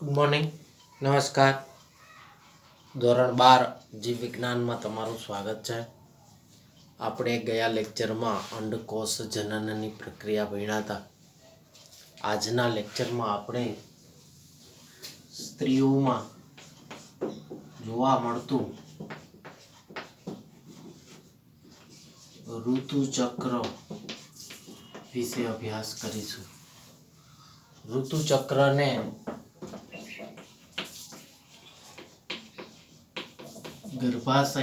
Good morning, નમસ્કાર. ધોરણ 12 જીવ વિજ્ઞાનમાં તમારું સ્વાગત છે. આપણે ગયા લેક્ચરમાં અંડકોષ જનનની પ્રક્રિયા ભણ્યા હતા. આજના લેક્ચરમાં આપણે સ્ત્રીઓમાં જોવા મળતું ઋતુચક્ર વિશે અભ્યાસ કરીશું. ઋતુચક્રને ગર્ભાશય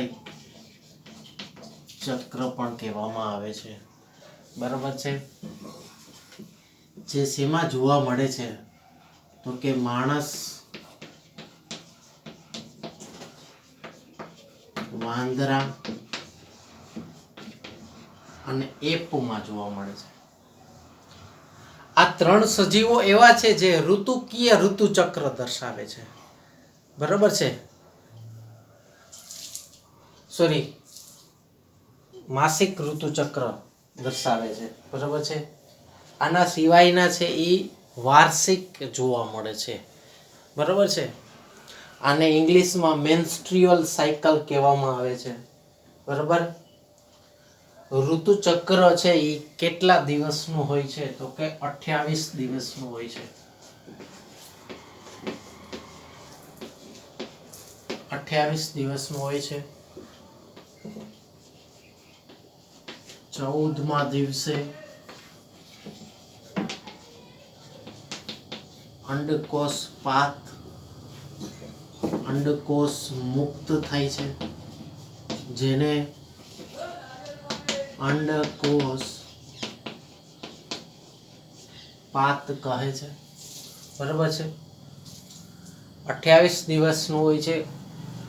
ચક્ર પણ કહેવામાં આવે છે. બરાબર છે. જે શેમાં જોવા મળે છે તો કે માણસ, વાંદરા અને એપમાં જોવા મળે છે. આ ત્રણ સજીવો એવા છે જે ઋતુકીય ઋતુચક્ર દર્શાવે છે. બરાબર છે. માસિક ઋતુચક્ર દર્શાવે છે. બરાબર છે. આના સિવાયના છે એ વાર્ષિક જોવા મળે છે. બરાબર છે. આને ઇંગ્લિશમાં મેન્સ્ટ્રુઅલ સાયકલ કહેવામાં આવે છે. બરાબર. ઋતુચક્ર છે એ કેટલા દિવસનું હોય છે તો કે 28 દિવસનું હોય છે. 28 દિવસનું હોય છે. 14મા દિવસે અંડકોષ મુક્ત થાય છે, જેને અંડકોષ પાત કહે છે. બરાબર છે. 28 દિવસનું હોય છે.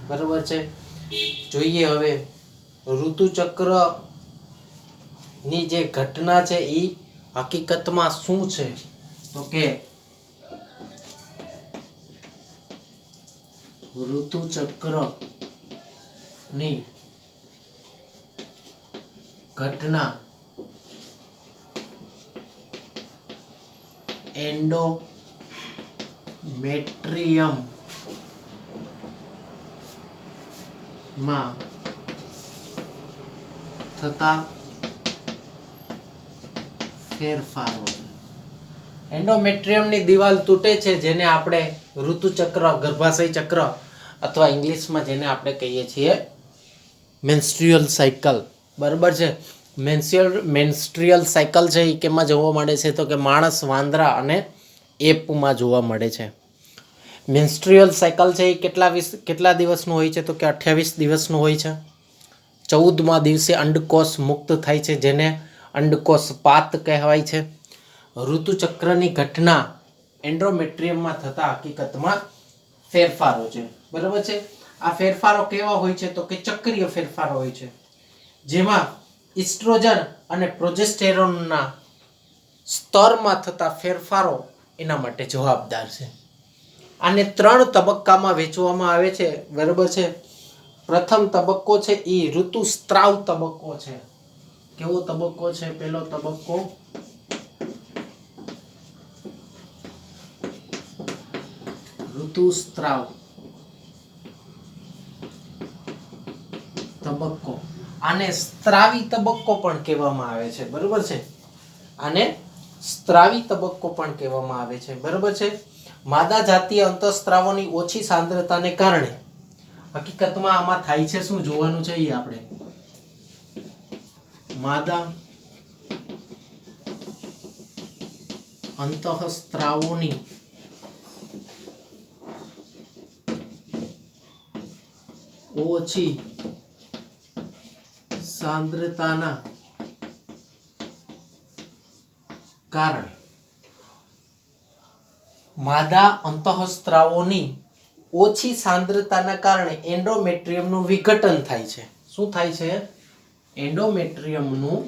બરાબર છે. જોઈએ હવે ઋતુચક્ર ની જે ઘટના છે એ હકીકતમાં શું છે તો કે ઋતુચક્ર ની ઘટના એન્ડોમેટ્રિયમ માં થતા ફેરફારો. એન્ડોમેટ્રિયમની દિવાલ તૂટે છે, જેને આપણે ઋતુચક્ર, ગર્ભાશય ચક્ર અથવા ઇંગ્લિશમાં જેને આપણે કહીએ છીએ મેન્સ્ટ્રુઅલ સાયકલ. બરાબર છે. મેન્સ્ટ્રુઅલ સાયકલ છે એ કેમાં જોવા મળે છે તો કે માણસ, વાંદરા અને એપમાં જોવા મળે છે. મેન્સ્ટ્રુઅલ સાયકલ છે એ કેટલા દિવસનું હોય છે તો કે 28 દિવસનું હોય છે. 14મા દિવસે અંડકોષ મુક્ત થાય છે, જેને અંડકોષ પાત કહેવાય છે. ઋતુચક્રની ઘટના એન્ડોમેટ્રિયમમાં થતા હકીકતમાં ફેરફારો છે. બરાબર છે. આ ફેરફારો કેવા હોય છે તો કે ચક્રીય ફેરફારો હોય છે, જેમાં ઇસ્ટ્રોજન અને પ્રોજેસ્ટેરોનના સ્તરમાં થતા ફેરફારો એના માટે જવાબદાર છે. આને 3 તબક્કામાં વહેંચવામાં આવે છે. બરાબર છે. પ્રથમ તબક્કો છે એ ઋતુસ્ત્રાવ તબક્કો છે. કેવો તબક્કો છે? પહેલો તબક્કો ઋતુસ્ત્રાવ તબક્કો. આને સ્ત્રાવી તબક્કો પણ કહેવામાં આવે છે. બરાબર છે. આને સ્ત્રાવી તબક્કો પણ કહેવામાં આવે છે. બરાબર છે. માદા જાતીય અંતઃસ્ત્રાવોની ઓછી સાંદ્રતાને કારણે હકીકતમાં આમાં થાય છે શું જોવાનું છે એ આપણે. માદા અંતઃસ્ત્રાવોની ઓછી સાંદ્રતાના કારણે એન્ડોમેટ્રિયમનું વિઘટન થાય છે. શું થાય છે? એન્ડોમેટ્રિયમનું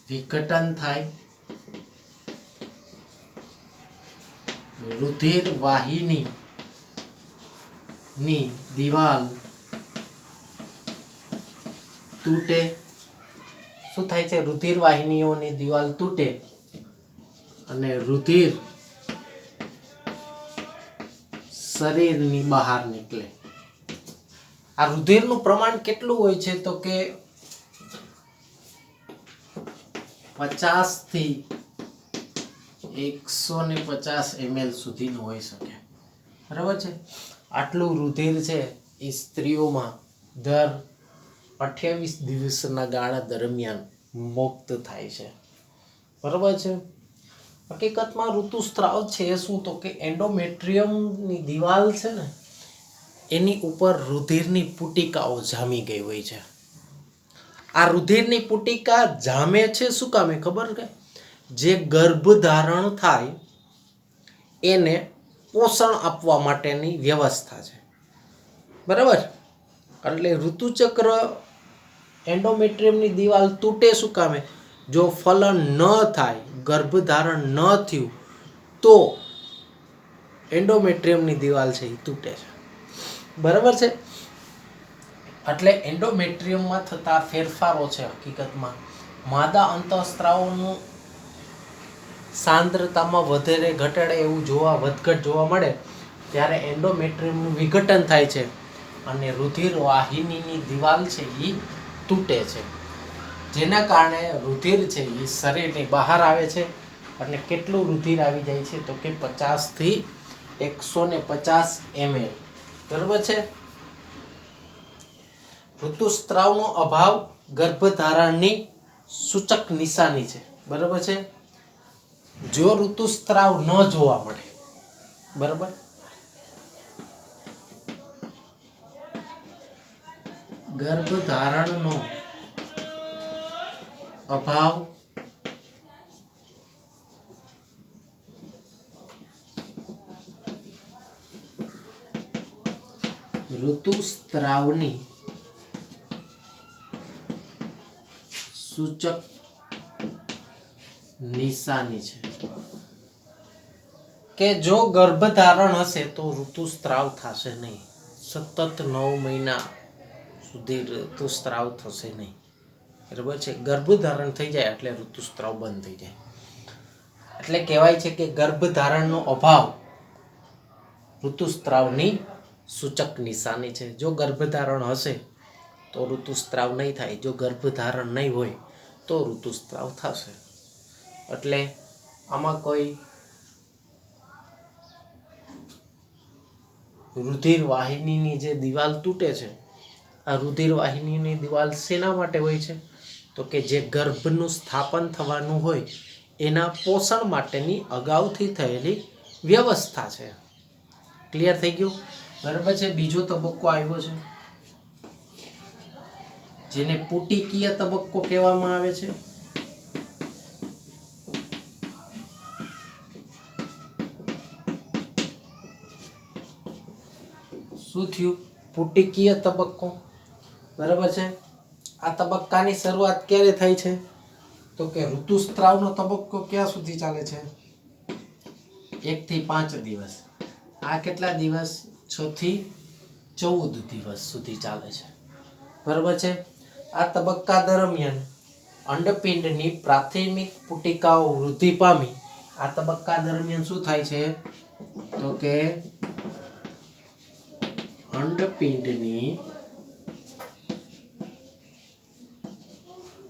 વિઘટન થાય. રુધિર વાહિની ની દિવાલ તૂટે. શું થાય છે? રુધિર વાહિનીઓની દિવાલ તૂટે અને રુધિર શરીરની બહાર નીકળે. આ રુધિરનું પ્રમાણ કેટલું હોય છે? તો કે 50 થી 150 ml સુધીનું હોઈ શકે. બરાબર છે. આટલું રુધિર છે એ સ્ત્રીઓમાં દર 28 દિવસના ગાળા દરમિયાન મુક્ત થાય છે. બરાબર છે. હકીકતમાં ઋતુસ્ત્રાવ છે શું? તો કે એન્ડોમેટ્રિયમની દિવાલ છે ને એની ઉપર રુધિરની પુટિકાઓ જામી ગઈ હોય છે. આ રુધિરની પુટિકા જામે છે શું કામે? ખબર કે જે ગર્ભધારણ થાય એને પોષણ આપવા માટેની વ્યવસ્થા છે. બરાબર. એટલે ઋતુચક્ર એન્ડોમેટ્રિયમની દિવાલ તૂટે શું કામે? જો ફલન ન થાય, ગર્ભધારણ ન થયું તો એન્ડોમેટ્રિયમની દિવાલ છે એ તૂટે છે. બરાબર છે. એટલે એન્ડોમેટ્રિયમમાં થતા ફેરફારો છે હકીકતમાં માદા અંતઃસ્ત્રાવોનું સાંદ્રતામાં વધારે ઘટાડે એવું વધઘટ જોવા મળે ત્યારે એન્ડોમેટ્રિયમનું વિઘટન થાય છે અને રુધિર વાહિનીની દિવાલ છે એ તૂટે છે. જેના કારણે રુધિર છે એ શરીરની બહાર આવે છે. અને કેટલું રુધિર આવી જાય છે? તો કે 50 થી 150 ml. બરાબર છે. ઋતુસ્ત્રાવનો અભાવ ગર્ભધારણની સૂચક નિશાની છે. બરાબર છે. જો ઋતુસ્ત્રાવ ન જોવા મળે, બરાબર, ગર્ભધારણનો અભાવ ઋતુસ્ત્રાવની સૂચક નિશાની છે. કે જો ગર્ભધારણ હશે તો ઋતુસ્ત્રાવ થશે નહીં. સતત 9 મહિના સુધી ઋતુસ્ત્રાવ થશે નહીં. બરાબર છે. ગર્ભધારણ થઈ જાય એટલે ઋતુસ્ત્રાવ બંધ થઈ જાય. એટલે કહેવાય છે કે ગર્ભધારણનો અભાવ ઋતુસ્ત્રાવની સૂચક નિશાની છે. જો ગર્ભધારણ હશે તો ઋતુસ્ત્રાવ નહીં થાય. જો ગર્ભધારણ નહીં હોય તો ઋતુસ્ત્રાવ થશે. એટલે આમાં કોઈ રુધિર વાહિનીની જે દિવાલ તૂટે છે, આ રુધિર વાહિનીની દિવાલ શેના માટે હોય છે? તો કે જે ગર્ભનું સ્થાપન થવાનું હોય એના પોષણ માટેની અગાઉથી થયેલી વ્યવસ્થા છે. ક્લિયર થઈ ગયું? બરાબર છે. બીજો તબક્કો આવ્યો છે જેને પુટિકીય તબક્કો કહેવામાં આવે છે. શું થયું? પુટિકીય તબક્કો. બરાબર છે. આ તબક્કાની શરૂઆત ક્યારે થાય છે? તો કે ઋતુસ્ત્રાવનો તબક્કો ક્યાં સુધી ચાલે છે? 1 થી 5 દિવસ. આ કેટલા દિવસ? 6 થી 14 દિવસ સુધી ચાલે છે. બરાબર છે. આ તબક્કા દરમિયાન અંડપિંડની પ્રાથમિક પુટિકાઓ વૃદ્ધિ પામી. આ તબક્કા દરમિયાન શું થાય છે? તો કે અંડપિંડની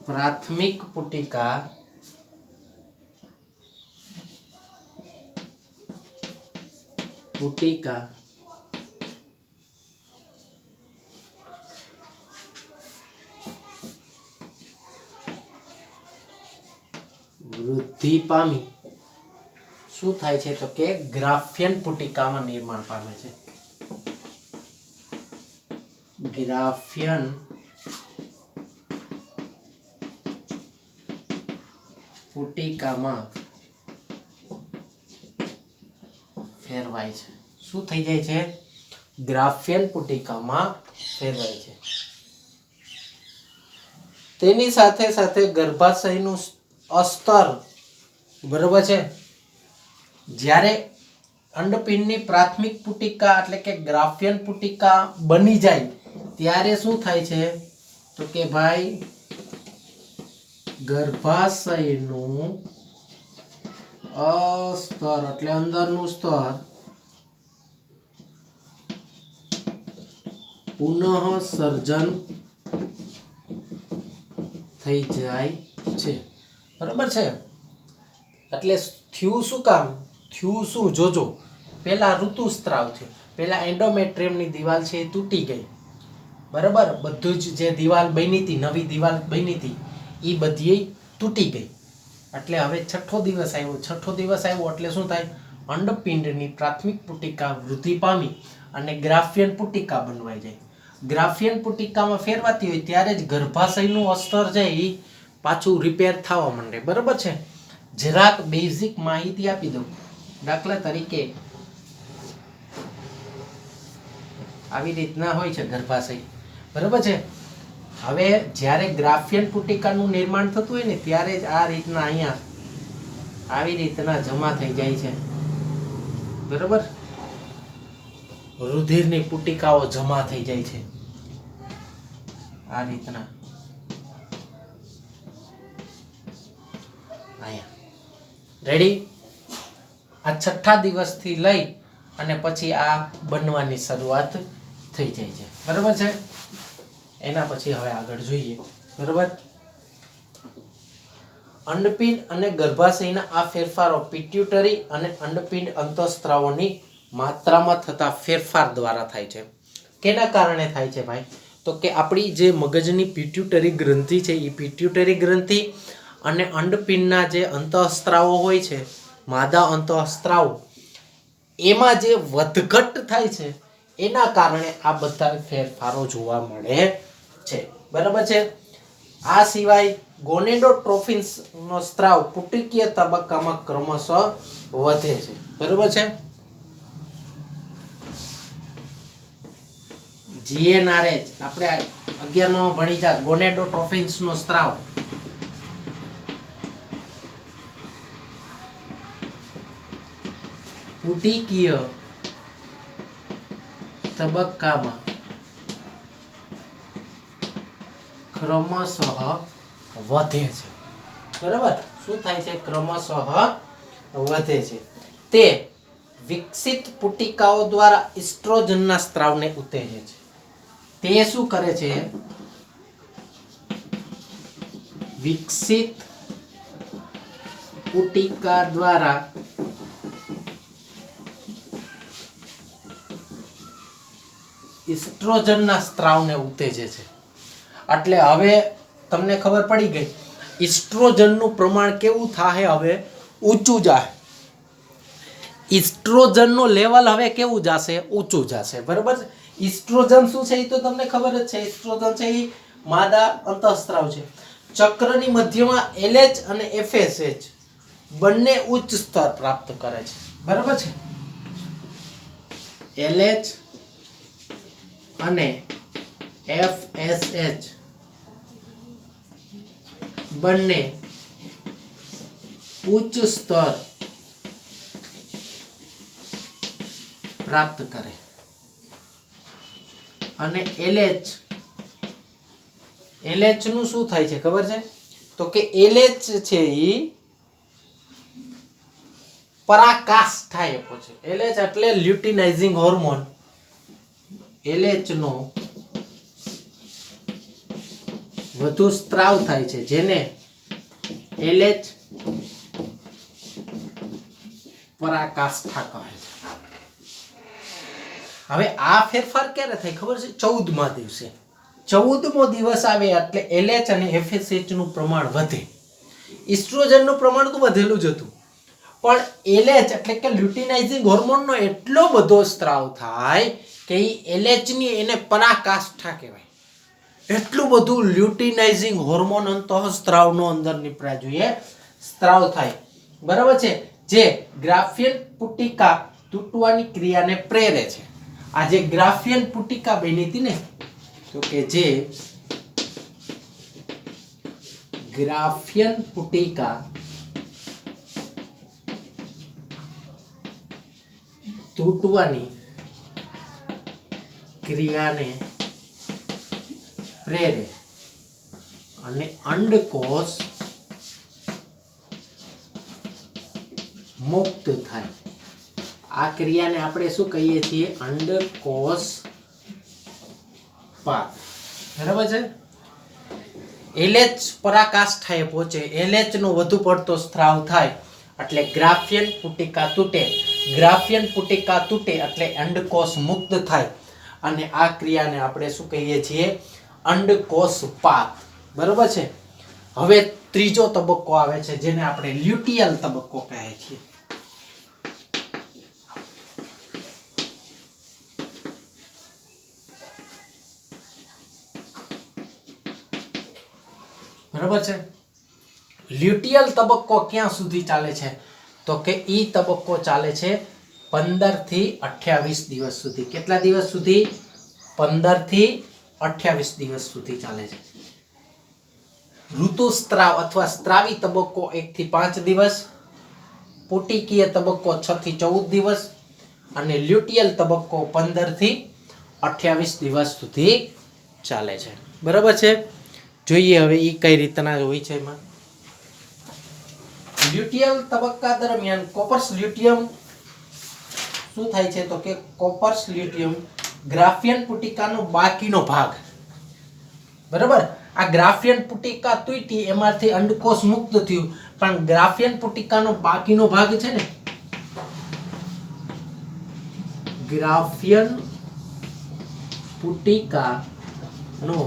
પ્રાથમિક પુટિકા વૃદ્ધિ પામી શું થાય છે? તો કે ગ્રાફિયન પુટિકામાં નિર્માણ પામે છે. ગ્રાફિયન પુટિકામાં ફેરવાય છે. શું થઈ જાય છે? ગ્રાફિયન પુટિકામાં ફેરવાય છે. તેની સાથે સાથે ગર્ભાશયનું અસ્તર, બરાબર છે, જ્યારે અંડપિંડની પ્રાથમિક પુટિકા એટલે કે ગ્રાફિયન પુટિકા બની જાય ત્યારે શું થાય છે? તો તો કે ભાઈ ગર્ભાશયનું અસ્તર એટલે અંદરનું સ્તર પુનઃ સર્જન થઈ જાય છે. બરાબર છે. એટલે થયું શું કામ, થયું શું જોજો. પેલા ઋતુસ્ત્રાવ છે, પેલા એન્ડોમેટ્રિયમની દિવાલ છે એ તૂટી ગઈ. બરાબર, બધું જ જે દિવાલ બની હતી, નવી દિવાલ બની હતી એ બધી તૂટી ગઈ. એટલે હવે છઠ્ઠો દિવસ આવ્યો. છઠ્ઠો દિવસ આવ્યો એટલે શું થાય, અંડપિંડની પ્રાથમિક પુટિકા વૃદ્ધિ પામી અને ગ્રાફિયન પુટિકા બનવાઈ જાય. ગ્રાફિયન પુટિકામાં ફેરવાતી હોય ત્યારે જ ગર્ભાશયનું અસ્તર છે એ પાછું રિપેર થવા માંડે. બરાબર છે. જરાક બેઝિક માહિતી આપી દઉં. દાખલા તરીકે આવી રીતના હોય છે ગર્ભાશય. બરાબર છે. હવે જ્યારે ગ્રાફિયન પુટિકાનું નિર્માણ થતું હોય ને ત્યારે જ આ રીતના અહીંયા આવી રીતના જમા થઈ જાય છે. બરાબર, રુધિરની પુટિકાઓ જમા થઈ જાય છે આ રીતના અહીંયા. રેડી. આ છઠ્ઠા દિવસથી લઈ અને પછી આ બનવાની શરૂઆત થઈ જાય છે. બરાબર છે. એના પછી હવે આગળ જોઈએ. બરાબર, અંડપિંડ અને ગર્ભાશયના આ ફેરફારો પિટ્યુટરી અને અંડપિંડ અંતઃસ્ત્રાવોની માત્રામાં થતા ફેરફાર દ્વારા થાય છે. કેના કારણે થાય છે ભાઈ, તો કે આપણી જે મગજની પિટ્યુટરી ગ્રંથિ છે એ પિટ્યુટરી ગ્રંથિ અને અંડપિંડના જે અંતઃસ્ત્રાવો હોય છે, માદા અંતઃસ્ત્રાવો, એમાં જે વધઘટ થાય છે એના કારણે આ બધા ફેરફારો જોવા મળે છે. બરાબર છે. આ સિવાય ગોનેડોટ્રોફિન્સનો સ્ત્રાવ પુટિકીય તબક્કામાં ક્રમશઃ વધે છે. બરાબર છે. GnRH આપણે 11 ભણી જા. ગોનેડોટ્રોફિન્સનો સ્ત્રાવ પુટિકીય તબક્કામાં ક્રમશઃ વધે છે. બરાબર, શું થાય છે, ક્રમશઃ વધે છે. તે વિકસિત પુટિકાઓ દ્વારા ઇસ્ટ્રોજનના સ્ત્રાવને ઉત્તેજે છે. તે શું કરે છે, વિકસિત પુટિકા દ્વારા ઇસ્ટ્રોજનના સ્ત્રાવને ઉત્તેજે છે. એટલે હવે તમને ખબર પડી ગઈ ઇસ્ટ્રોજનનું પ્રમાણ કેવું થાય, હવે ઊંચું જાય. ઇસ્ટ્રોજનનું લેવલ હવે કેવું જશે, ઊંચું જશે. બરાબર. ઇસ્ટ્રોજન શું છે એ તો તમને ખબર જ છે. ઇસ્ટ્રોજન છે એ માદા અંતઃસ્ત્રાવ છે. ચક્રની મધ્યમાં LH અને FSH બંને ઉચ્ચ સ્તર પ્રાપ્ત કરે છે. બરાબર છે. LH અને FSH બંને ઉચ્ચ સ્તર પ્રાપ્ત કરે અને LH નું શું થાય છે ખબર છે, તો કે LH છે એ પરાકાશ થાય છે. LH એટલે લ્યુટિનાઇઝિંગ હોર્મોન. LH નો વધુ સ્ત્રાવ થાય છે જેને LH પરાકાષ્ઠા કહે છે. હવે આ ફેરફાર ક્યારે થાય ખબર છે, 14મા દિવસે. 14મો દિવસ આવે એટલે LH અને FSH નું પ્રમાણ વધે. ઇસ્ટ્રોજન નું પ્રમાણ તો વધેલું જ હતું, પણ LH એટલે કે લ્યુટિનાઇઝિંગ હોર્મોનનો એટલો બધો સ્ત્રાવ થાય કે LH ની એને પરાકાષ્ઠા કહેવાય. એટલું બધું લ્યુટિનાઇઝિંગ હોર્મોન અંતઃસ્ત્રાવનો અંદર નીપડા જોઈએ સ્ત્રાવ થાય. બરાબર છે. જે ગ્રાફિયન પુટિકા તૂટવાની ક્રિયાને પ્રેરે છે. આ જે ગ્રાફિયન પુટિકા બની હતી ને, તો કે જે ગ્રાફિયન પુટિકા તૂટવાની ક્રિયાને પ્રેરે અને અંડકોષ મુક્ત થાય. આ ક્રિયાને આપણે શું કહીએ છીએ? અંડકોષ પાત. બરાબર છે. એલેચ પરાકાષ્ઠાએ પહોંચે, એલેચ નો વધુ પડતો સ્ત્રાવ થાય એટલે ગ્રાફિયન પુટિકા તૂટે. ગ્રાફિયન પુટિકા તૂટે એટલે અંડકોષ મુક્ત થાય અને આ ક્રિયાને આપણે શું કહીએ છીએ? અંડકોષ પાત. બરોબર છે. હવે ત્રીજો તબક્કો આવે છે જેને આપણે લ્યુટિયલ તબક્કો કહે છીએ. બરાબર છે. લ્યુટિયલ તબક્કો ક્યાં સુધી ચાલે છે? તો કે ઈ તબક્કો ચાલે છે 15 થી 28 દિવસ સુધી. કેટલા દિવસ સુધી? 15 થી 28 દિવસ સુધી ચાલે છે. ઋતુસ્ત્રાવ અથવા સ્ત્રાવી તબક્કો 1 થી 5 દિવસ, પુટિકીય તબક્કો 6 થી 14 દિવસ અને લ્યુટિયલ તબક્કો 15 થી 28 દિવસ સુધી ચાલે છે. બરાબર છે. જોઈએ હવે ઈ કઈ રીતના હોય છે. એમાં લ્યુટિયલ તબક્કા દરમિયાન કોપર્સ લ્યુટિયમ શું થાય છે? તો કે કોપર્સ લ્યુટિયમ ગ્રાફિયન પુટિકાનો બાકીનો ભાગ. બરાબર. આ ગ્રાફિયન પુટિકા તૂટી એમાંથી અંડકોષ મુક્ત થયું, પણ ગ્રાફિયન પુટિકાનો બાકીનો ભાગ છે ને, ગ્રાફિયન પુટિકાનો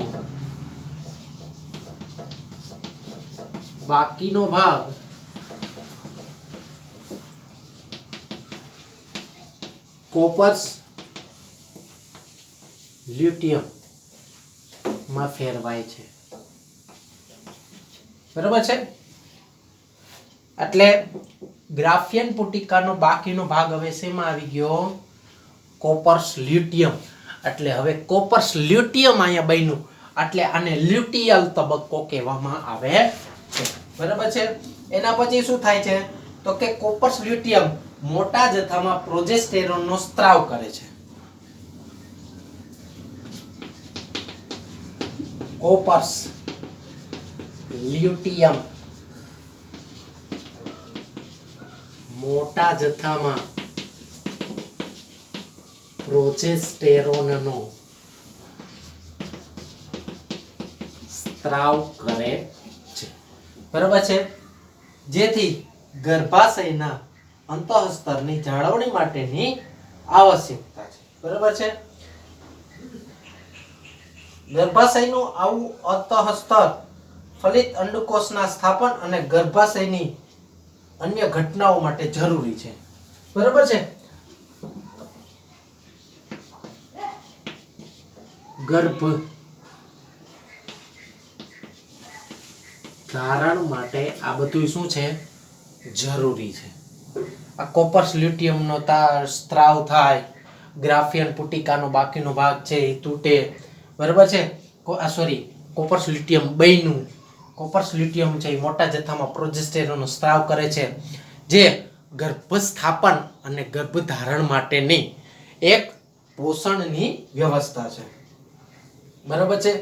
બાકીનો ભાગ કોપર્સ લ્યુટિયમ માં ફેરવાય છે. બરાબર છે. એટલે ગ્રાફિયન પુટિકાનો બાકીનો ભાગ હવે શેમાં આવી ગયો? કોપર્સ લ્યુટિયમ. એટલે હવે કોપર્સ લ્યુટિયમ અહીંયા બન્યું એટલે આને લ્યુટિયલ તબક્કો કહેવામાં આવે છે. બરાબર છે. એના પછી શું થાય છે? તો કે કોપર્સ લ્યુટિયમ મોટા જથ્થામાં પ્રોજેસ્ટેરોનનો સ્ત્રાવ કરે છે. કોપર્સ લ્યુટિયમ મોટા જથ્થામાં પ્રોજેસ્ટેરોનનો સ્ત્રાવ કરે છે. બરાબર છે. જેથી ગર્ભાશયના અંતઃસ્તરની જાળવણી માટેની આવશ્યકતા છે. બરાબર છે. ગર્ભાશયનું આવું અંતઃસ્તર ફલિત અંડકોષના સ્થાપન અને ગર્ભાશયની અન્ય ઘટનાઓ માટે જરૂરી છે. બરાબર છે. ગર્ભ ધારણ માટે આ બધું શું છે? જરૂરી છે. આ કોપર્સ લ્યુટિયમનો સ્ત્રાવ થાય, ગ્રાફિયન પુટિકાનો બાકીનો ભાગ છે એ તૂટે. બરાબર છે. કોપર્સ લ્યુટિયમ બન્યું. કોપર્સ લ્યુટિયમ છે એ મોટા જથ્થામાં પ્રોજેસ્ટેરોનનો સ્ત્રાવ કરે છે, જે ગર્ભસ્થાપન અને ગર્ભધારણ માટેની એક પોષણની વ્યવસ્થા છે. બરાબર છે.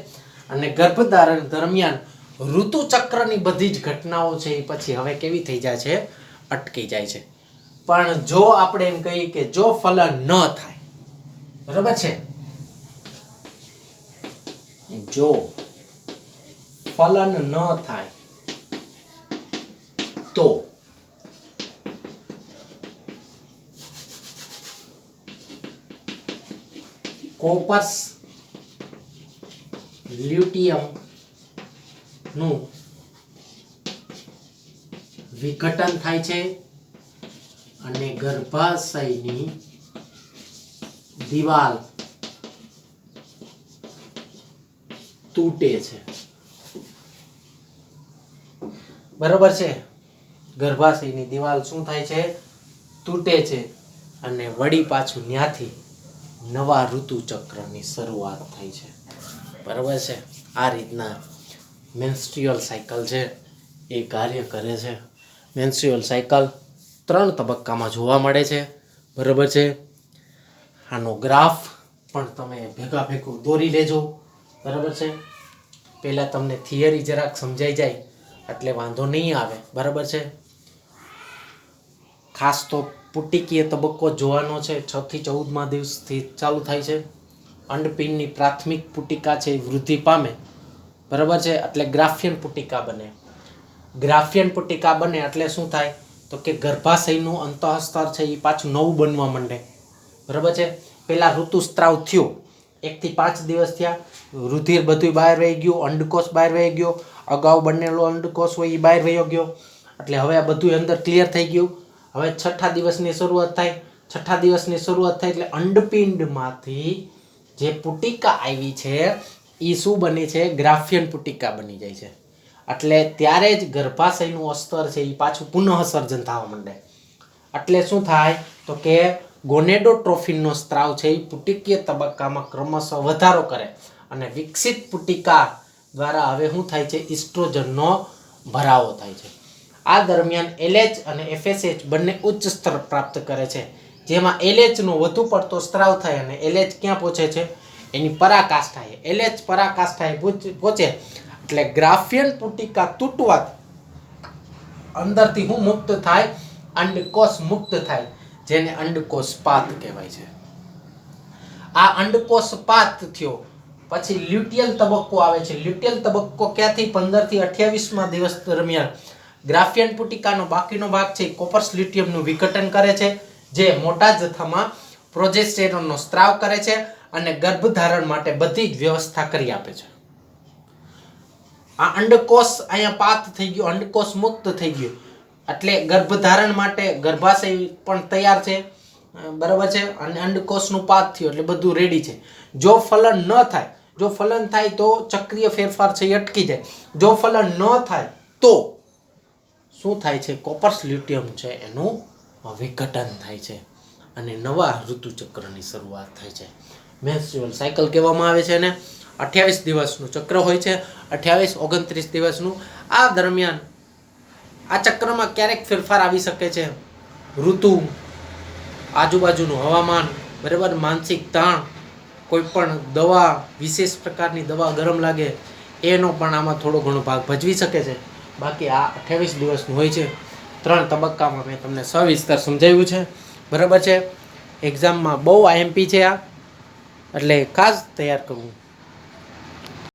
અને ગર્ભધારણ દરમિયાન ઋતુચક્રની બધી જ ઘટનાઓ છે એ પછી હવે કેવી થઈ જાય છે? અટકી જાય છે. પણ જો આપણે એમ કહીએ કે જો ફલન ન થાય, બરાબર છે, જો ફલન ન થાય તો કોપર્સ લ્યુટિયમ નું વિઘટન થાય છે અને ગર્ભાશયની દિવાલ તૂટે છે. બરાબર છે. ગર્ભાશયની દિવાલ શું થાય છે? તૂટે છે અને વળી પાછું ત્યાંથી નવા ઋતુચક્રની શરૂઆત થાય છે. બરાબર છે. આ રીતના મેન્સ્ટ્રુઅલ સાયકલ છે એ કાર્ય કરે છે. મેન્સ્ટ્રુઅલ સાયકલ 3 તબક્કામાં જોવા મળે છે. બરાબર છે. આનો ગ્રાફ પણ તમે ભેગું દોરી લેજો. બરાબર છે. પહેલાં તમને થિયરી જરાક સમજાઈ જાય એટલે વાંધો નહીં આવે, બરાબર છે. ખાસ તો પુટિકીય તબક્કો જોવાનો છે. 6 થી 14મા દિવસથી ચાલુ થાય છે. અંડપિંડની પ્રાથમિક પુટિકા છે એ વૃદ્ધિ પામે, બરાબર છે, એટલે ગ્રાફિયન પુટિકા બને. ગ્રાફિયન પુટિકા બને એટલે શું થાય તો કે ગર્ભાશયનું અંતઃસ્તર છે એ પાછું નવું બનવા માંડે, બરાબર છે. પહેલાં ઋતુસ્ત્રાવ થયો, 1 થી 5 દિવસ થયા, રુધિર બધું બહાર વહી ગયું, અંડકોષ બહાર વહી ગયો, અગાઉ બનેલો અંડકોષ હોય એ બહાર વહી ગયો, એટલે હવે આ બધું અંદર ક્લિયર થઈ ગયું. હવે 6ઠા દિવસની શરૂઆત થાય. 6ઠા દિવસની શરૂઆત થાય એટલે અંડપિંડમાંથી જે પુટિકા આવી છે એ શું બની છે? ગ્રાફિયન પુટિકા બની જાય છે. એટલે ત્યારે જ ગર્ભાશયનું અસ્તર છે એ પાછું પુનઃસર્જન થવા માંડે. એટલે શું થાય તો કે ગોનેડોટ્રોફિનનો સ્ત્રાવ છે એ પુટિકીય તબક્કામાં ક્રમશઃ વધારો કરે અને વિકસિત પુટિકા દ્વારા હવે શું થાય છે? ઇસ્ટ્રોજનનો ભરાવો થાય છે. આ દરમિયાન LH અને FSH બંને ઉચ્ચ સ્તર પ્રાપ્ત કરે છે, જેમાં LH નો વધુ પડતો સ્ત્રાવ થાય અને LH ક્યાં પહોંચે છે? એની પરાકાષ્ઠાએ. LH પરાકાષ્ઠાએ પહોંચે એટલે ગ્રાફિયન પુટિકા તૂટવાથી અંદરથી હું મુક્ત થાય? અંડકોષ મુક્ત થાય, જેને અંડકોષપાત કહેવાય છે. આ અંડકોષપાત થયો પછી લ્યુટિયલ તબક્કો આવે છે. લ્યુટિયલ તબક્કો ક્યાંથી? 15 થી 28મા દિવસ દરમિયાન ગ્રાફિયન પુટિકાનો બાકીનો ભાગ છે કોપર્સ લ્યુટિયમનું વિઘટન કરે છે, જે મોટા જથ્થામાં પ્રોજેસ્ટેરોનનો સ્ત્રાવ કરે છે અને ગર્ભધારણ માટે બધી જ વ્યવસ્થા કરી આપે છે. આ અંડકોષ અહીંયા પાત થઈ ગયો, અંડકોષ મુક્ત થઈ ગયો એટલે ગર્ભધારણ માટે ગર્ભાશય પણ તૈયાર છે, બરાબર છે, અને અંડકોષનું પાત થયું એટલે બધું રેડી છે. જો ફલન ન થાય, જો ફલન થાય તો ચક્રીય ફેરફાર છે એ અટકી જાય. જો ફલન ન થાય તો શું થાય છે? કોપર્સ લ્યુટિયમ છે એનું વિઘટન થાય છે અને નવા ઋતુચક્રની શરૂઆત થાય છે. મેન્સ્ટ્રુઅલ સાયકલ કહેવામાં આવે છે. અને 28 દિવસનું ચક્ર હોય છે, 28-29 દિવસનું. આ દરમિયાન આ ચક્રમાં ક્યારેક ફેરફાર આવી શકે છે. ઋતુ, આજુબાજુનું હવામાન, બરાબર, માનસિક તાણ, કોઈ પણ દવા, વિશેષ પ્રકારની દવા ગરમ લાગે એનો પણ આમાં થોડો ઘણો ભાગ ભજવી શકે છે. બાકી આ 28 દિવસનું હોય છે. 3 તબક્કામાં મેં તમને સવિસ્તર સમજાવ્યું છે, બરાબર છે. એક્ઝામમાં બહુ IMP છે આ, એટલે ખાસ તૈયાર કરવું.